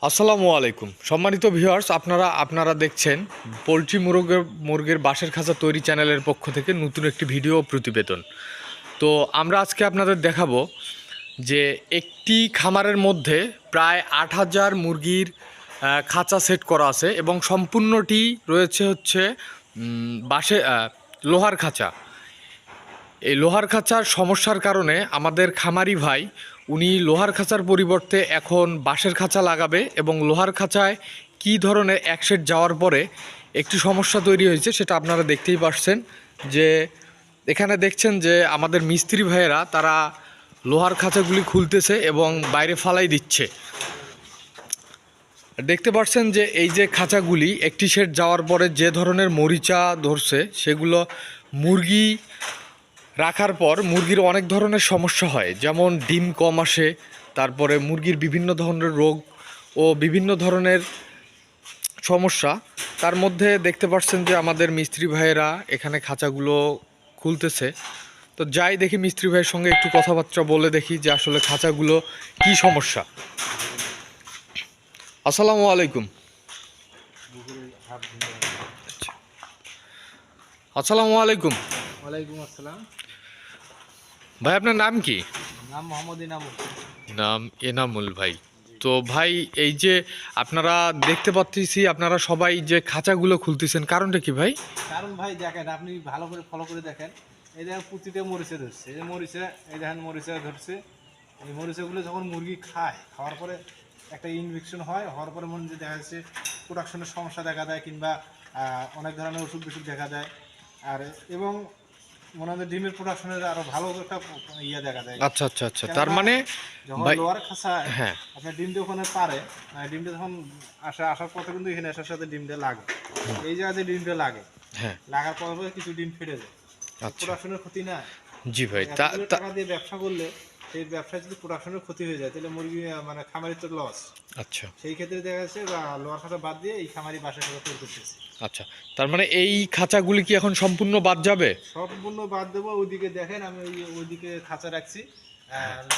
আসসালামু আলাইকুম সম্মানিত ভিউয়ার্স, আপনারা দেখছেন পোলট্রি মুরগের বাঁশের খাঁচা তৈরি চ্যানেলের পক্ষ থেকে নতুন একটি ভিডিও প্রতিবেদন। তো আমরা আজকে আপনাদের দেখাবো যে একটি খামারের মধ্যে প্রায় ৮,০০০ মুরগির খাঁচা সেট করা আছে এবং সম্পূর্ণটি রয়েছে হচ্ছে লোহার খাঁচা। এই লোহার খাঁচার সমস্যার কারণে আমাদের খামারি ভাই উনি লোহার খাঁচার পরিবর্তে এখন বাঁশের খাঁচা লাগাবে এবং লোহার খাঁচায় কী ধরনের এক সেট যাওয়ার পরে একটি সমস্যা তৈরি হয়েছে সেটা আপনারা দেখতেই পাচ্ছেন। যে এখানে দেখছেন যে আমাদের মিস্ত্রি ভাইয়েরা তারা লোহার খাঁচাগুলি খুলতেছে এবং বাইরে ফালাই দিচ্ছে। দেখতে পাচ্ছেন যে এই যে খাঁচাগুলি একটি সেট যাওয়ার পরে যে ধরনের মরিচা ধরছে সেগুলো মুরগি রাখার পর মুরগির অনেক ধরনের সমস্যা হয়, যেমন ডিম কম আসে, তারপরে মুরগির বিভিন্ন ধরনের রোগ ও বিভিন্ন ধরনের সমস্যা। তার মধ্যে দেখতে পাচ্ছেন যে আমাদের মিস্ত্রি ভাইয়েরা এখানে খাঁচাগুলো খুলতেছে। তো যাই দেখি মিস্ত্রি ভাইয়ের সঙ্গে একটু কথাবার্তা বলে দেখি যে আসলে খাঁচাগুলো কি সমস্যা। আসসালামু আলাইকুম। আসসালামু আলাইকুম। ওয়ালাইকুম আসসালাম। ভাই আপনার নাম কি? নাম মোহাম্মদ ইনামুল। নাম এনামুল ভাই। তো ভাই এই যে আপনারা দেখতে পাচ্ছি আপনারা সবাই যে খাঁচাগুলো খুলতেছেন, কারণটা কি ভাই? কারণ ভাই দেখেন, আপনি ভালো করে ফলো করে দেখেন, এই দেখেন প্রতিটা মরিচা ধরছে, এই যে মরিচা, এই দেখেন মরিচা ধরছে। এই মরিচাগুলো যখন মুরগি খায়, খাওয়ার পরে একটা ইনফেকশন হয়, হওয়ার পরে মনে যে দেখা যাচ্ছে প্রোডাকশনের সমস্যা দেখা দেয়, কিংবা অনেক ধরনের ওষুধ বিষুধ দেখা দেয়। আর এবং মনে হয় ডিমের প্রোডাকশনের আরো ভালো একটা দেখা যায়। আচ্ছা আচ্ছা আচ্ছা, তার মানে যখন ভাই লোয়ার খাঁচা হ্যাঁ আপনার ডিমটা ওখানে পারে, ডিমটা যখন আসার পথে কিন্তু এখানে আসার সাথে ডিমটা লাগে, এই জায়গাতে ডিমটা লাগে, হ্যাঁ লাগার পর কিছু ডিম ফেটে যায়। আচ্ছা প্রোডাকশনের ক্ষতি না। জি ভাই। টাকা দিয়ে ব্যবসা করলে সেই ব্যবসায় যদি প্রোডাকশনের ক্ষতি হয়ে যায় তাহলে মুরগি মানে খামারি তো লস। আচ্ছা সেই ক্ষেত্রে দেখা যাচ্ছে লোয়ার খাঁচা বাদ দিয়ে এই খামারি বাসার খাঁচা তৈরি করতেছে। আচ্ছা, তার মানে এই খাঁচাগুলি কি এখন সম্পূর্ণ বাদ যাবে? সম্পূর্ণ বাদ দেবো। ওইদিকে দেখেন, আমি ওইদিকে খাঁচা রাখছি,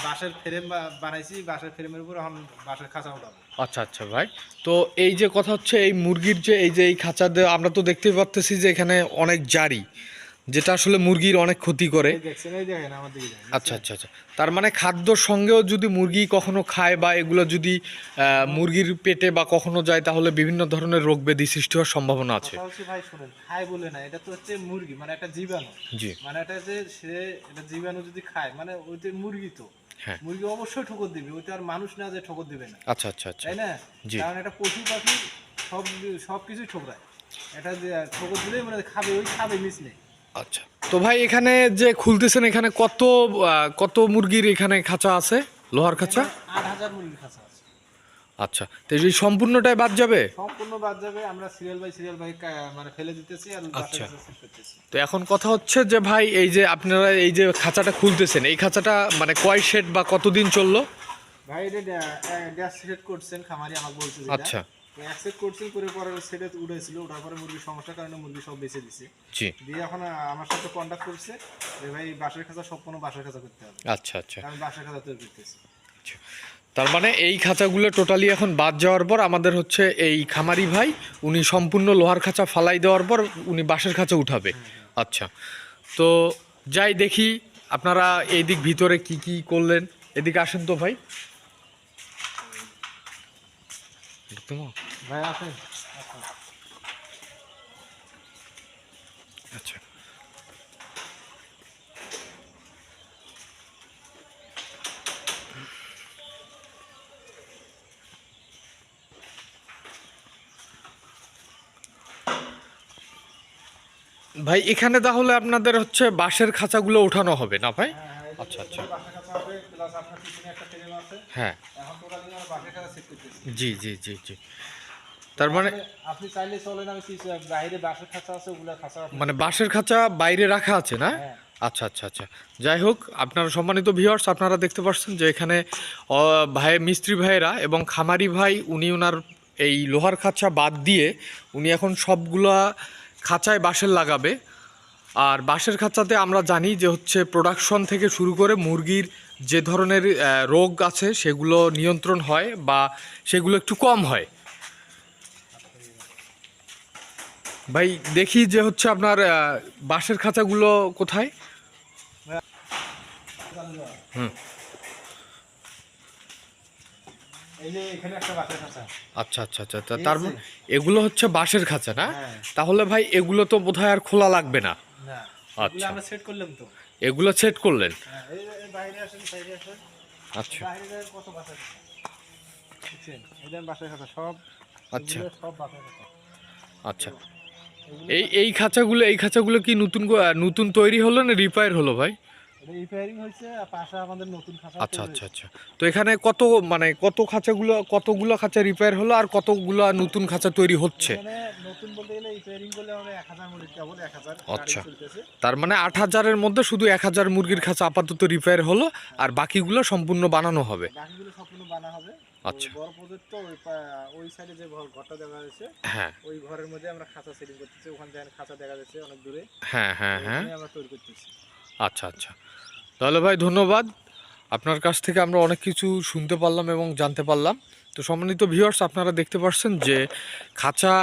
বাঁশের ফ্রেম বানাইছি, বাঁশের ফ্রেমের উপর এখন বাঁশের খাঁচা উঠাবো। আচ্ছা আচ্ছা ভাই। তো এই যে কথা হচ্ছে এই মুরগির যে এই খাঁচা আমরা তো দেখতেই পাচ্ছি যে এখানে অনেক জারি, যেটা আসলে মুরগির অনেক ক্ষতি করে। আচ্ছা আচ্ছা আচ্ছা, তার মানে খাদ্যর সঙ্গেও যদি মুরগি কখনো খায় বা এগুলো যদি মুরগির পেটে বা কখনো যায় তাহলে বিভিন্ন ধরনের রোগ ব্যাধি সৃষ্টি হওয়ার সম্ভাবনা আছে। ভাই শুনেন, খায় বলে না, এটা তো হচ্ছে মুরগি, মানে একটা জীবাণু। জি, মানে এটা যে সে এটা জীবাণু যদি খায়, মানে ওইটা মুরগি তো, হ্যাঁ মুরগি অবশ্যই ঠোকর দিবে, ওইটা আর মানুষ না যে ঠোকর দিবে না। আচ্ছা আচ্ছা আচ্ছা, তাই না? জি, কারণ এটা পশু পাখি সব কিছুই ঠোকরায়, এটা যে ঠোকর দিলেই মানে খাবে, ওই খাবে মিস নেই। আচ্ছা। তো ভাই এখানে যে খুলতেছেন এখানে কত মুরগির এখানে খাঁচা আছে, লোহার খাঁচা? ৮,০০০ মুরগির খাঁচা আছে। আচ্ছা, তো এই সম্পূর্ণটাই বাদ যাবে? সম্পূর্ণ বাদ যাবে। আমরা সিরিয়াল বাই মানে ফেলে দিতেছি আর আচ্ছা, সেট করতেছি। তো এখন কথা হচ্ছে যে ভাই এই যে আপনারা এই যে খাঁচাটা খুলতেছেন, এই খাঁচাটা মানে কয় সেট বা কতদিন চললো? ভাই এটা গ্যাস সেট করছেন খামারি, আমাকে বলছে। আচ্ছা, অ্যাকসেপ্ট করছেন, করে পরে সেটে উঠেছিল, ওঠার পরে মুরগির সমস্যার কারণে মুরগি সব বেঁচে দিছে। জি, দিয়ে এখন আমার সাথে কন্ট্যাক্ট করছে যে ভাই বাঁশের খাঁচা সম্পূর্ণ বাঁশের খাঁচা করতে হবে। আচ্ছা আচ্ছা, আমি বাঁশের খাঁচা তৈরি করতেছি। আচ্ছা। তার মানে এই খাঁচাগুলো টোটালি এখন বাদ যাওয়ার পর আমাদের হচ্ছে এই খামারি ভাই উনি সম্পূর্ণ লোহার খাঁচা ফালাই দেওয়ার পর উনি বাঁশের খাঁচা উঠাবে। আচ্ছা, তো যাই দেখি আপনারা এই দিক ভিতরে কি কি করলেন। এদিকে আসেন তো ভাই। ভাই আসেন। আচ্ছা, ভাই এখানে তাহলে আপনাদের হচ্ছে বাঁশের খাঁচাগুলো ওঠানো হবে না ভাই? আচ্ছা আচ্ছা, হ্যাঁ, জি জি জি জি, তার মানে আপনি চাইলে চলেন, আমি বাইরে বাঁশের খাঁচা আছে, ওগুলা খাঁচা মানে বাঁশের খাঁচা বাইরে রাখা আছে না? হ্যাঁ। আচ্ছা আচ্ছা আচ্ছা, যাই হোক আপনারা সম্মানিত ভিউয়ার্স আপনারা দেখতে পাচ্ছেন যে এখানে ভাই মিস্ত্রি ভাইয়েরা এবং খামারি ভাই উনি ওনার এই লোহার খাঁচা বাদ দিয়ে উনি এখন সবগুলা খাঁচায় বাঁশের লাগাবে। আর বাঁশের খাঁচাতে আমরা জানি যে হচ্ছে প্রোডাকশন থেকে শুরু করে মুরগির যে ধরনের রোগ আছে সেগুলো নিয়ন্ত্রণ হয় বা সেগুলো একটু কম হয়। ভাই দেখি যে হচ্ছে আপনার বাঁশের খাঁচাগুলো কোথায়? হুম। এই যে এখানে একটা বাঁশের খাঁচা। আচ্ছা আচ্ছা আচ্ছা, তার মানে এগুলো হচ্ছে বাঁশের খাঁচা না? হ্যাঁ। তাহলে ভাই এগুলো তো বোধহয় আর খোলা লাগবে না। না, আচ্ছা। এগুলো আমরা সেট করলাম তো। এগুলো সেট করলেন? হ্যাঁ, এই বাইরে আসেন, বাইরে আসেন। আচ্ছা বাইরে যায় কত বাঁশের খাঁচা। বুঝছেন? এই যে বাঁশের খাঁচা সব, আচ্ছা এগুলো সব বাঁশের খাঁচা। আচ্ছা। এগুলো এই খাঁচাগুলো কি নতুন তৈরি হলো না রিপেয়ার হলো ভাই? এটা রিপেয়ারিং হয়েছে, আর পাশে আমাদের নতুন খাঁচা আচ্ছা তৈরি আচ্ছা হয়েছে। আচ্ছা। তো এখানে কতগুলো খাঁচা রিপেয়ার হলো আর কতগুলো নতুন খাঁচা তৈরি হচ্ছে? এখানে নতুন বলতে গেলে রিপেয়ারিং করলে আমরা 1000 মুরগি, কেবল 1000 আচ্ছা। গাড়ি চলতেছে। তার মানে 8,000-এর মধ্যে শুধু 1,000 মুরগির খাঁচা আপাতত রিপেয়ার হলো, আর বাকিগুলো সম্পূর্ণ বানানো হবে। বাকিগুলো সম্পূর্ণ বানা হবে। আচ্ছা। ওই বড় প্রজেক্ট তো ওই সাইডে যে ঘরটা দেখা যাচ্ছে, হ্যাঁ ওই ঘরের মধ্যে আমরা খাঁচা সেটিং করতেছি। ওখানে দেখেন খাঁচা দেখা যাচ্ছে অনেক দূরে, হ্যাঁ হ্যাঁ হ্যাঁ। ওখানে আমরা তৈরি করতেছি। আচ্ছা আচ্ছা। তাহলে ভাই ধন্যবাদ, আপনার কাছ থেকে আমরা অনেক কিছু শুনতে পারলাম এবং জানতে পারলাম। তো সম্মানিত ভিউয়ার্স, আপনারা দেখতে পাচ্ছেন যে খাঁচা,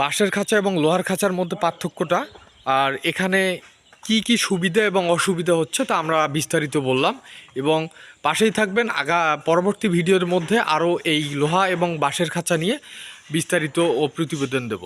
বাঁশের খাঁচা এবং লোহার খাঁচার মধ্যে পার্থক্যটা, আর এখানে কি কি সুবিধা এবং অসুবিধা হচ্ছে তা আমরা বিস্তারিত বললাম। এবং পাশেই থাকবেন, পরবর্তী ভিডিওর মধ্যে আরও এই লোহা এবং বাঁশের খাঁচা নিয়ে বিস্তারিত ও প্রতিবেদন দেব।